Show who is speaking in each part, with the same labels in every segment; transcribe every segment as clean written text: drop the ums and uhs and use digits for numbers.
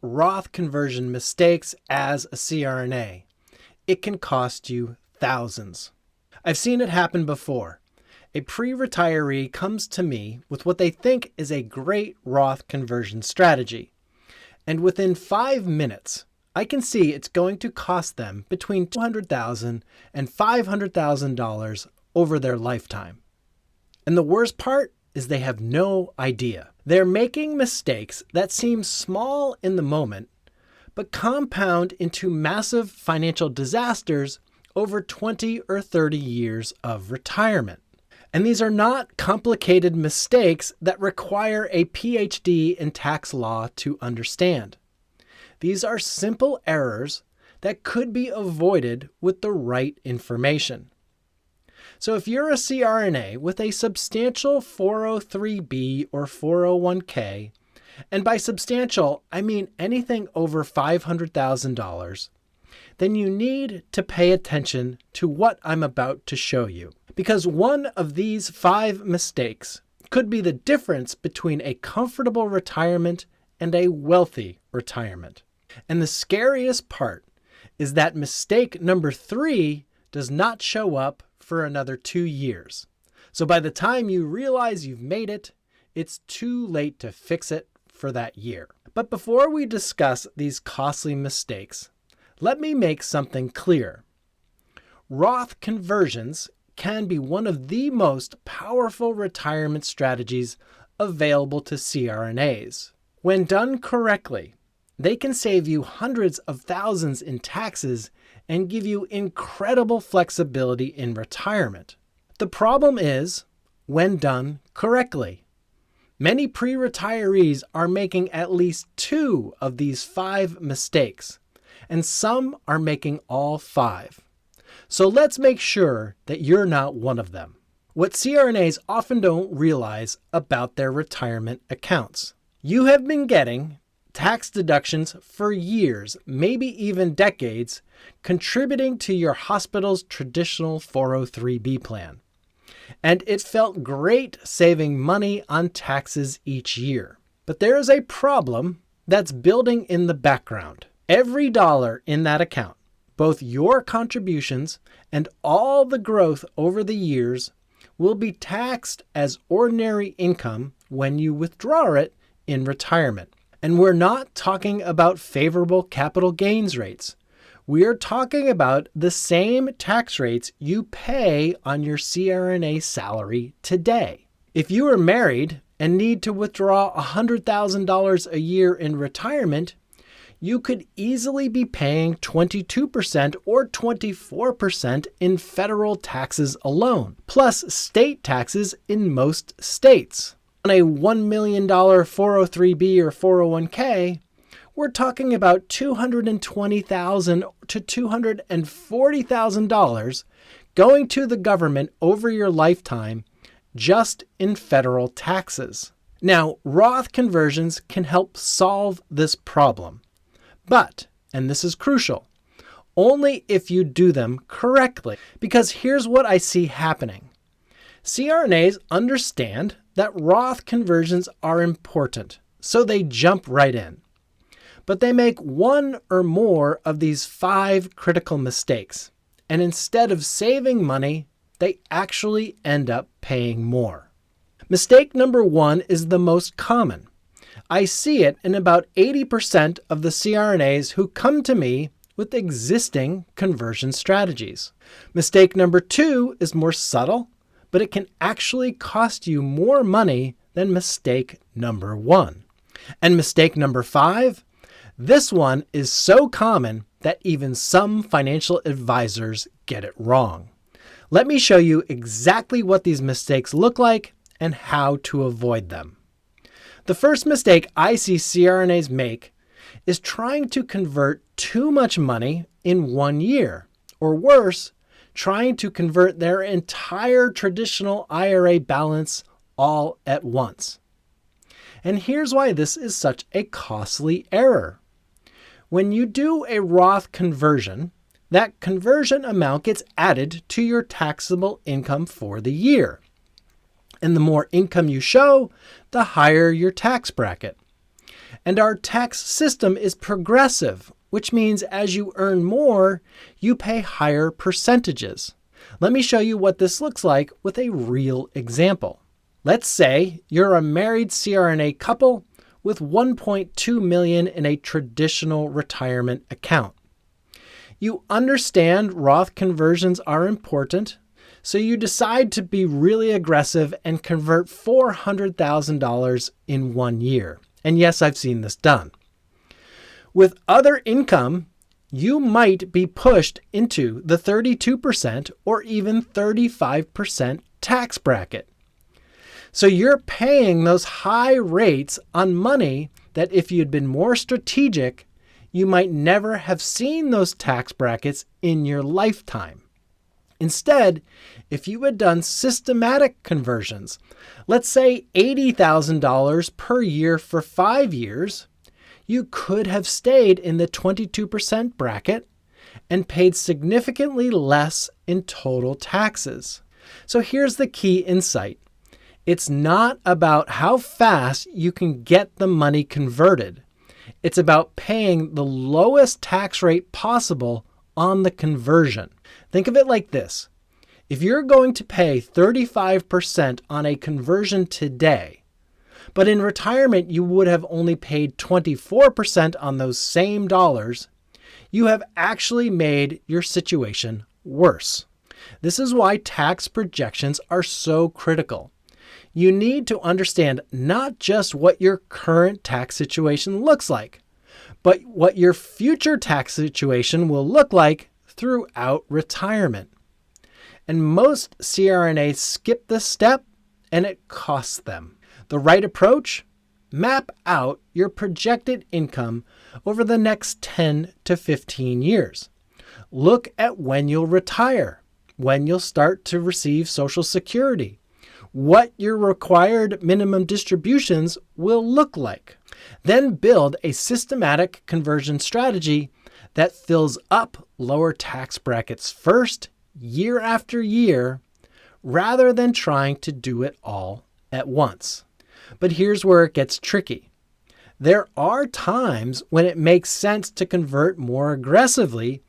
Speaker 1: Roth conversion mistakes as a CRNA. It can cost you thousands. I've seen it happen before. A pre-retiree comes to me with what they think is a great Roth conversion strategy. And within 5 minutes, I can see it's going to cost them between $200,000 and $500,000 over their lifetime. And the worst part is they have no idea. They're making mistakes that seem small in the moment, but compound into massive financial disasters over 20 or 30 years of retirement. And these are not complicated mistakes that require a PhD in tax law to understand. These are simple errors that could be avoided with the right information. So if you're a CRNA with a substantial 403B or 401k, and by substantial, I mean anything over $500,000, then you need to pay attention to what I'm about to show you. Because one of these 5 mistakes could be the difference between a comfortable retirement and a wealthy retirement. And the scariest part is that mistake number 3 does not show up for another 2 years. So by the time you realize you've made it, it's too late to fix it for that year. But before we discuss these costly mistakes, let me make something clear. Roth conversions can be one of the most powerful retirement strategies available to CRNAs. When done correctly, they can save you hundreds of thousands in taxes and give you incredible flexibility in retirement. The problem is, when done correctly. Many pre-retirees are making at least 2 of these 5 mistakes, and some are making all 5. So let's make sure that you're not one of them. What CRNAs often don't realize about their retirement accounts. You have been getting tax deductions for years, maybe even decades, contributing to your hospital's traditional 403B plan. And it felt great saving money on taxes each year. But there is a problem that's building in the background. Every dollar in that account, both your contributions and all the growth over the years, will be taxed as ordinary income when you withdraw it in retirement. And we're not talking about favorable capital gains rates. We are talking about the same tax rates you pay on your CRNA salary today. If you are married and need to withdraw $100,000 a year in retirement, you could easily be paying 22% or 24% in federal taxes alone, plus state taxes in most states. On a $1 million 403B or 401k, we're talking about $220,000 to $240,000 going to the government over your lifetime just in federal taxes. Now, Roth conversions can help solve this problem. But, and this is crucial, only if you do them correctly. Because here's what I see happening. CRNAs understand that Roth conversions are important, so they jump right in. But they make 1 or more of these 5 critical mistakes, and instead of saving money, they actually end up paying more. Mistake number 1 is the most common. I see it in about 80% of the CRNAs who come to me with existing conversion strategies. Mistake number 2 is more subtle, but it can actually cost you more money than mistake number 1. And mistake number 5, this one is so common that even some financial advisors get it wrong. Let me show you exactly what these mistakes look like and how to avoid them. The first mistake I see CRNAs make is trying to convert too much money in 1 year, or worse, trying to convert their entire traditional IRA balance all at once. And here's why this is such a costly error. When you do a Roth conversion, that conversion amount gets added to your taxable income for the year. And the more income you show, the higher your tax bracket. And our tax system is progressive, which means as you earn more, you pay higher percentages. Let me show you what this looks like with a real example. Let's say you're a married CRNA couple with $1.2 million in a traditional retirement account. You understand Roth conversions are important, so you decide to be really aggressive and convert $400,000 in 1 year. And yes, I've seen this done. With other income, you might be pushed into the 32% or even 35% tax bracket. So you're paying those high rates on money that if you'd been more strategic, you might never have seen those tax brackets in your lifetime. Instead, if you had done systematic conversions, let's say $80,000 per year for 5 years, you could have stayed in the 22% bracket and paid significantly less in total taxes. So here's the key insight. It's not about how fast you can get the money converted. It's about paying the lowest tax rate possible on the conversion. Think of it like this. If you're going to pay 35% on a conversion today, but in retirement you would have only paid 24% on those same dollars, you have actually made your situation worse. This is why tax projections are so critical. You need to understand not just what your current tax situation looks like, but what your future tax situation will look like throughout retirement. And most CRNAs skip this step, and it costs them. The right approach? Map out your projected income over the next 10 to 15 years. Look at when you'll retire, when you'll start to receive Social Security, what your required minimum distributions will look like. Then build a systematic conversion strategy that fills up lower tax brackets first, year after year, rather than trying to do it all at once. But here's where it gets tricky. There are times when it makes sense to convert more aggressively,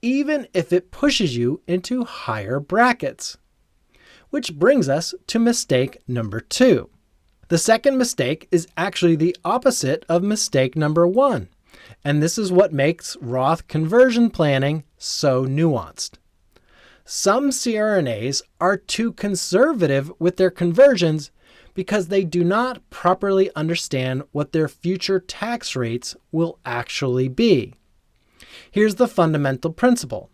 Speaker 1: even if it pushes you into higher brackets. Which brings us to mistake number 2. The second mistake is actually the opposite of mistake number 1. And this is what makes Roth conversion planning so nuanced. Some CRNAs are too conservative with their conversions because they do not properly understand what their future tax rates will actually be. Here's the fundamental principle.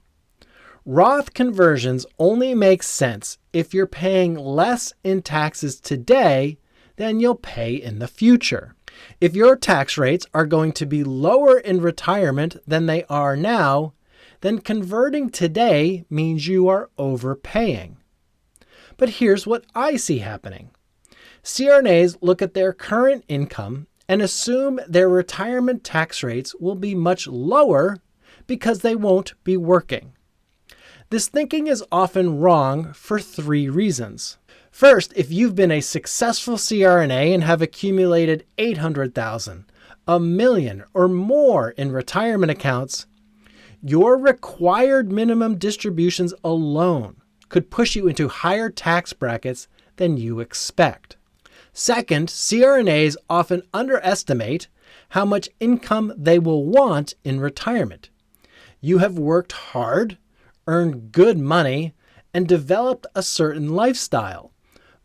Speaker 1: Roth conversions only make sense if you're paying less in taxes today than you'll pay in the future. If your tax rates are going to be lower in retirement than they are now, then converting today means you are overpaying. But here's what I see happening. CRNAs look at their current income and assume their retirement tax rates will be much lower because they won't be working. This thinking is often wrong for 3 reasons. First, if you've been a successful CRNA and have accumulated $800,000, $1 million, or more in retirement accounts, your required minimum distributions alone could push you into higher tax brackets than you expect. Second, CRNAs often underestimate how much income they will want in retirement. You have worked hard, earned good money, and developed a certain lifestyle.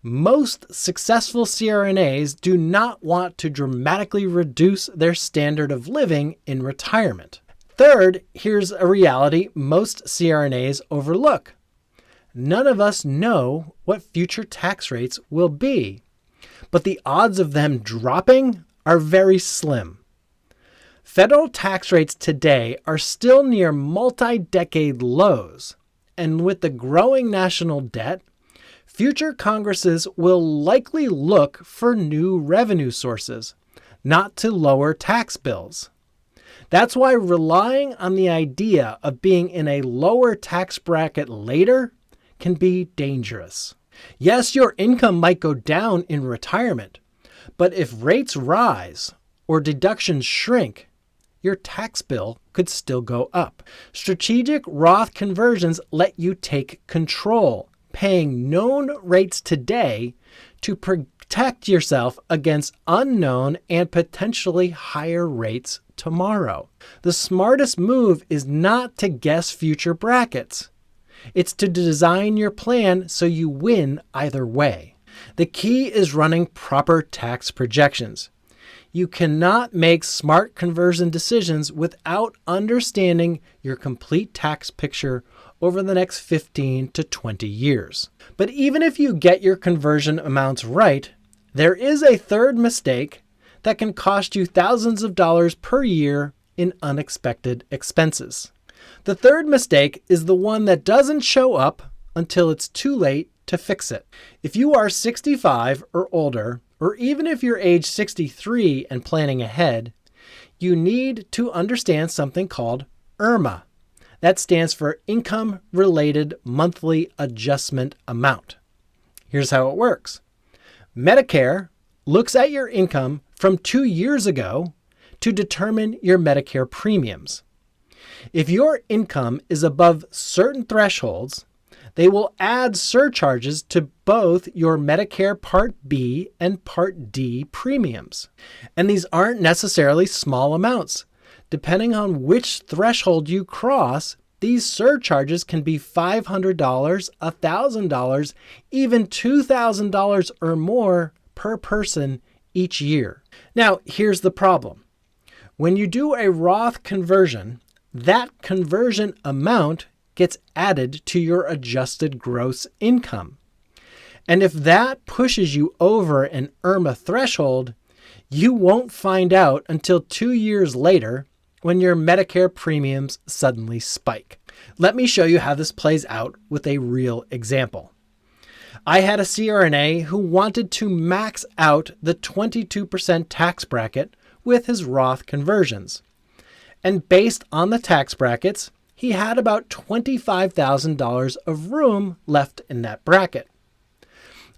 Speaker 1: Most successful CRNAs do not want to dramatically reduce their standard of living in retirement. Third, here's a reality most CRNAs overlook. None of us know what future tax rates will be, but the odds of them dropping are very slim. Federal tax rates today are still near multi-decade lows, and with the growing national debt, future Congresses will likely look for new revenue sources, not to lower tax bills. That's why relying on the idea of being in a lower tax bracket later can be dangerous. Yes, your income might go down in retirement, but if rates rise, or deductions shrink, your tax bill could still go up. Strategic Roth conversions let you take control, paying known rates today to protect yourself against unknown and potentially higher rates tomorrow. The smartest move is not to guess future brackets. It's to design your plan so you win either way. The key is running proper tax projections. You cannot make smart conversion decisions without understanding your complete tax picture over the next 15 to 20 years. But even if you get your conversion amounts right, there is a third mistake that can cost you thousands of dollars per year in unexpected expenses. The third mistake is the one that doesn't show up until it's too late to fix it. If you are 65 or older, or even if you're age 63 and planning ahead, you need to understand something called IRMAA. That stands for Income Related Monthly Adjustment Amount. Here's how it works. Medicare looks at your income from 2 years ago to determine your Medicare premiums. If your income is above certain thresholds, they will add surcharges to both your Medicare Part B and Part D premiums. And these aren't necessarily small amounts. Depending on which threshold you cross, these surcharges can be $500, $1,000, even $2,000 or more per person each year. Now, here's the problem. When you do a Roth conversion, that conversion amount gets added to your adjusted gross income. And if that pushes you over an IRMAA threshold, you won't find out until 2 years later when your Medicare premiums suddenly spike. Let me show you how this plays out with a real example. I had a CRNA who wanted to max out the 22% tax bracket with his Roth conversions. And based on the tax brackets, he had about $25,000 of room left in that bracket.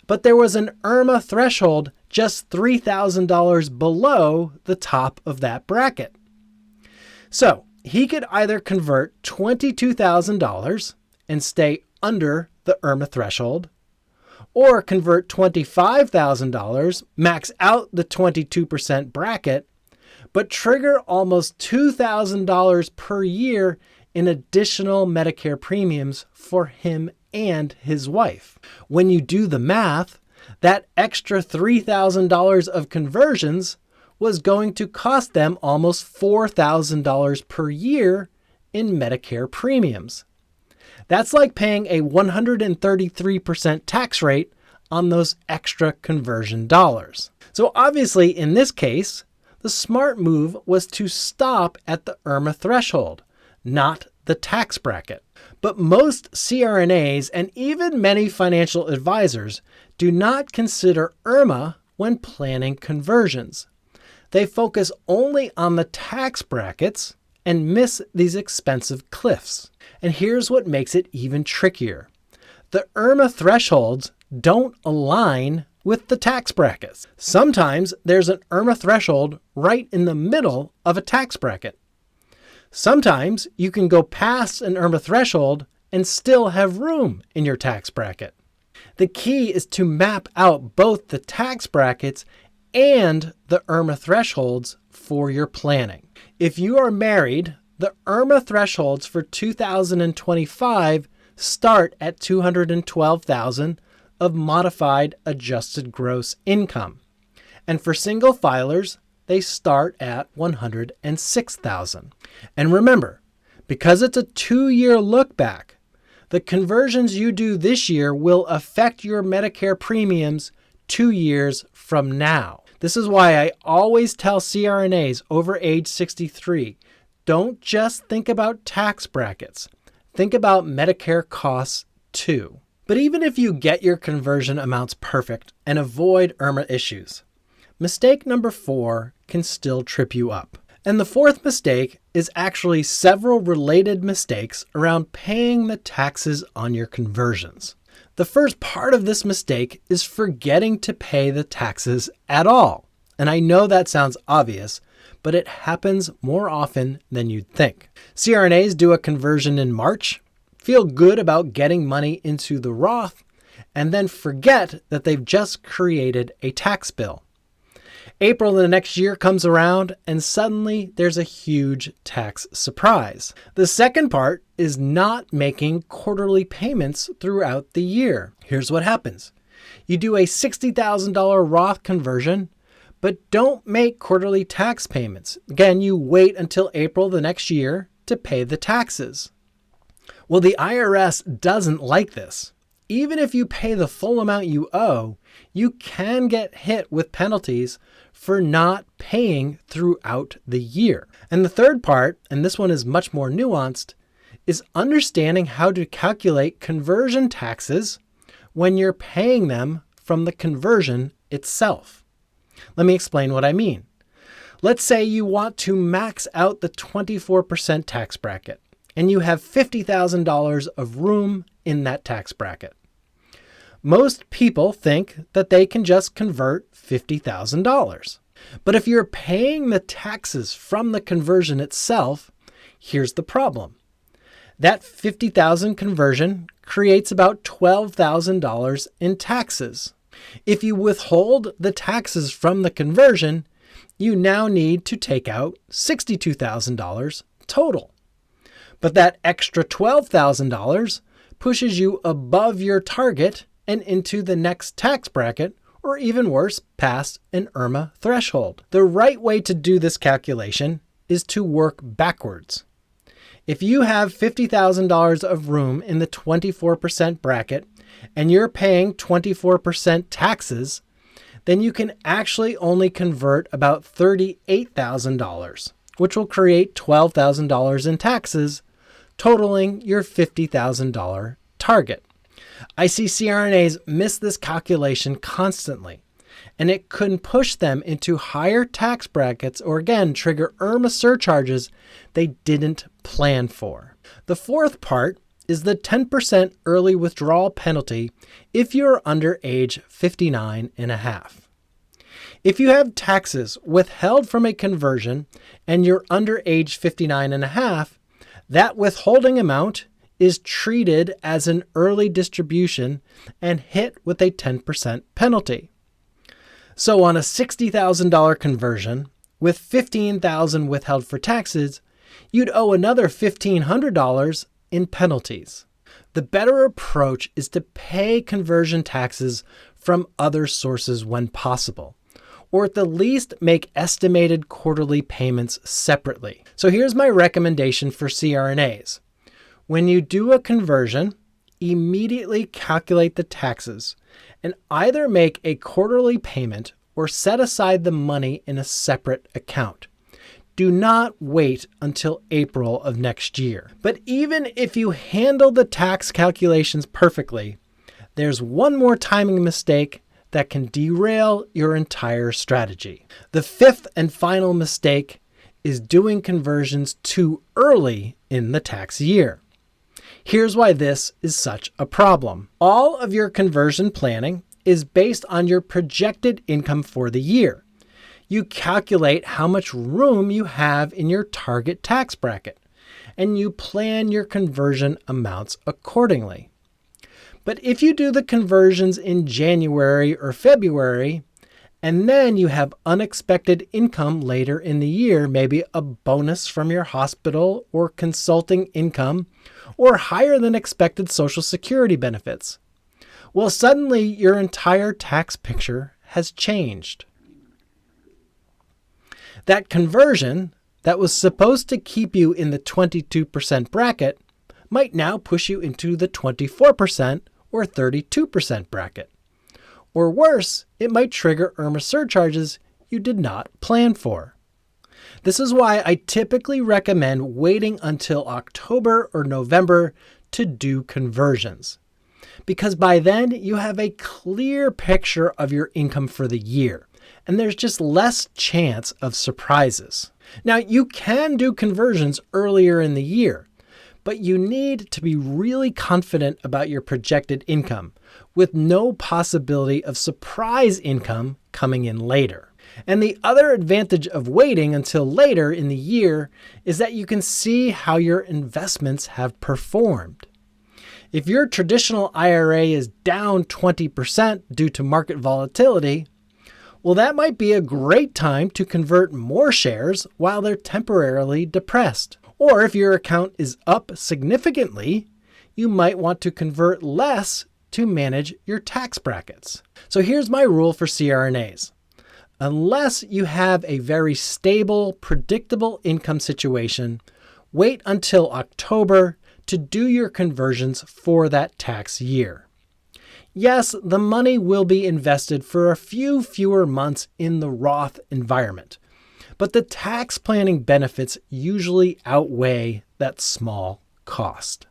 Speaker 1: But there was an IRMAA threshold just $3,000 below the top of that bracket. So he could either convert $22,000 and stay under the IRMAA threshold, or convert $25,000, max out the 22% bracket, but trigger almost $2,000 per year in additional Medicare premiums for him and his wife. When you do the math, that extra $3,000 of conversions was going to cost them almost $4,000 per year in Medicare premiums. That's like paying a 133% tax rate on those extra conversion dollars. So obviously in this case, the smart move was to stop at the IRMAA threshold, not the tax bracket. But most CRNAs and even many financial advisors do not consider IRMAA when planning conversions. They focus only on the tax brackets and miss these expensive cliffs. And here's what makes it even trickier. The IRMAA thresholds don't align with the tax brackets. Sometimes there's an IRMAA threshold right in the middle of a tax bracket. Sometimes you can go past an IRMAA threshold and still have room in your tax bracket. The key is to map out both the tax brackets and the IRMAA thresholds for your planning. If you are married, the IRMAA thresholds for 2025 start at $212,000 of modified adjusted gross income. And for single filers, they start at $106,000. And remember, because it's a 2-year look back, the conversions you do this year will affect your Medicare premiums 2 years from now. This is why I always tell CRNAs over age 63, don't just think about tax brackets. Think about Medicare costs too. But even if you get your conversion amounts perfect and avoid IRMAA issues, mistake number 4 can still trip you up. And the fourth mistake is actually several related mistakes around paying the taxes on your conversions. The first part of this mistake is forgetting to pay the taxes at all. And I know that sounds obvious, but it happens more often than you'd think. CRNAs do a conversion in March, feel good about getting money into the Roth, and then forget that they've just created a tax bill. April of the next year comes around, and suddenly there's a huge tax surprise. The second part is not making quarterly payments throughout the year. Here's what happens. You do a $60,000 Roth conversion, but don't make quarterly tax payments. Again, you wait until April the next year to pay the taxes. Well, the IRS doesn't like this. Even if you pay the full amount you owe, you can get hit with penalties for not paying throughout the year. And the third part, and this one is much more nuanced, is understanding how to calculate conversion taxes when you're paying them from the conversion itself. Let me explain what I mean. Let's say you want to max out the 24% tax bracket, and you have $50,000 of room in that tax bracket. Most people think that they can just convert $50,000. But if you're paying the taxes from the conversion itself, here's the problem. That $50,000 conversion creates about $12,000 in taxes. If you withhold the taxes from the conversion, you now need to take out $62,000 total. But that extra $12,000 pushes you above your target and into the next tax bracket, or even worse, past an IRMAA threshold. The right way to do this calculation is to work backwards. If you have $50,000 of room in the 24% bracket and you're paying 24% taxes, then you can actually only convert about $38,000, which will create $12,000 in taxes, totaling your $50,000 target. I see CRNAs miss this calculation constantly, and it can push them into higher tax brackets or again trigger IRMAA surcharges they didn't plan for. The fourth part is the 10% early withdrawal penalty if you're under age 59 and a half. If you have taxes withheld from a conversion and you're under age 59 and a half, that withholding amount is treated as an early distribution and hit with a 10% penalty. So on a $60,000 conversion with $15,000 withheld for taxes, you'd owe another $1,500 in penalties. The better approach is to pay conversion taxes from other sources when possible, or at the least make estimated quarterly payments separately. So here's my recommendation for CRNAs. When you do a conversion, immediately calculate the taxes and either make a quarterly payment or set aside the money in a separate account. Do not wait until April of next year. But even if you handle the tax calculations perfectly, there's one more timing mistake that can derail your entire strategy. The fifth and final mistake is doing conversions too early in the tax year. Here's why this is such a problem. All of your conversion planning is based on your projected income for the year. You calculate how much room you have in your target tax bracket, and you plan your conversion amounts accordingly. But if you do the conversions in January or February, and then you have unexpected income later in the year, maybe a bonus from your hospital or consulting income, or higher than expected Social Security benefits, well, suddenly your entire tax picture has changed. That conversion that was supposed to keep you in the 22% bracket might now push you into the 24% or 32% bracket. Or worse, it might trigger IRMAA surcharges you did not plan for. This is why I typically recommend waiting until October or November to do conversions, because by then you have a clear picture of your income for the year, and there's just less chance of surprises. Now, you can do conversions earlier in the year, but you need to be really confident about your projected income with no possibility of surprise income coming in later. And the other advantage of waiting until later in the year is that you can see how your investments have performed. If your traditional IRA is down 20% due to market volatility, well, that might be a great time to convert more shares while they're temporarily depressed. Or if your account is up significantly, you might want to convert less to manage your tax brackets. So here's my rule for CRNAs. Unless you have a very stable, predictable income situation, wait until October to do your conversions for that tax year. Yes, the money will be invested for a few fewer months in the Roth environment, but the tax planning benefits usually outweigh that small cost.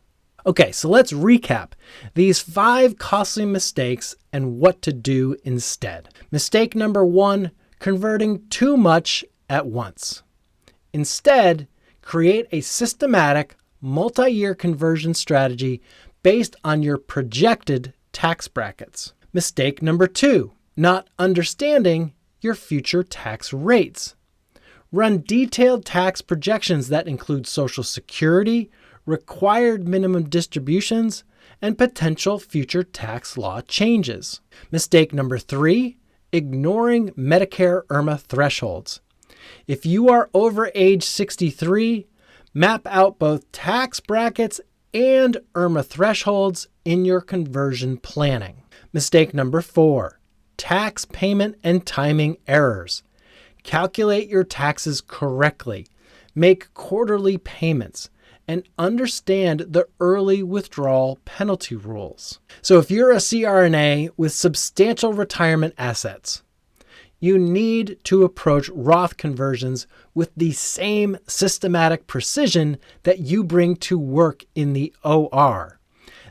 Speaker 1: Okay, so let's recap these 5 costly mistakes and what to do instead. Mistake number 1, converting too much at once. Instead, create a systematic, multi-year conversion strategy based on your projected tax brackets. Mistake number 2, not understanding your future tax rates. Run detailed tax projections that include Social Security, required minimum distributions, and potential future tax law changes. Mistake number 3, ignoring Medicare IRMAA thresholds. If you are over age 63, map out both tax brackets and IRMAA thresholds in your conversion planning. Mistake number 4, tax payment and timing errors. Calculate your taxes correctly, make quarterly payments, and understand the early withdrawal penalty rules. So if you're a CRNA with substantial retirement assets, you need to approach Roth conversions with the same systematic precision that you bring to work in the OR.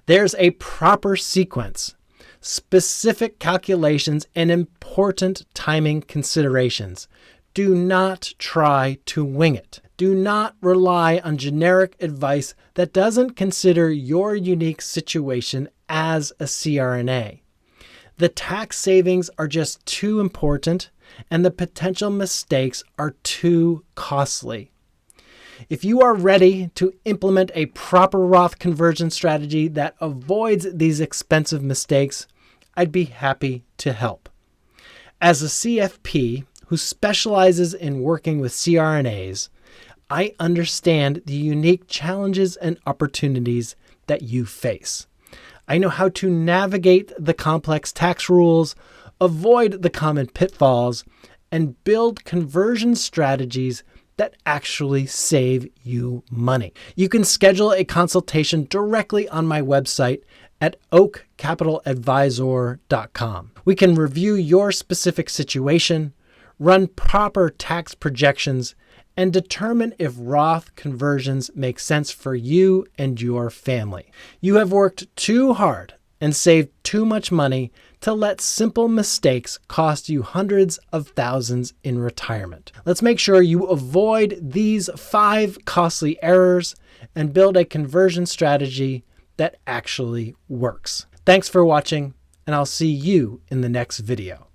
Speaker 1: There's a proper sequence, specific calculations, and important timing considerations. Do not try to wing it. Do not rely on generic advice that doesn't consider your unique situation as a CRNA. The tax savings are just too important, and the potential mistakes are too costly. If you are ready to implement a proper Roth conversion strategy that avoids these expensive mistakes, I'd be happy to help. As a CFP who specializes in working with CRNAs, I understand the unique challenges and opportunities that you face. I know how to navigate the complex tax rules, avoid the common pitfalls, and build conversion strategies that actually save you money. You can schedule a consultation directly on my website at oakcapitaladvisor.com. We can review your specific situation, run proper tax projections, and determine if Roth conversions make sense for you and your family. You have worked too hard and saved too much money to let simple mistakes cost you hundreds of thousands in retirement. Let's make sure you avoid these 5 costly errors and build a conversion strategy that actually works. Thanks for watching, and I'll see you in the next video.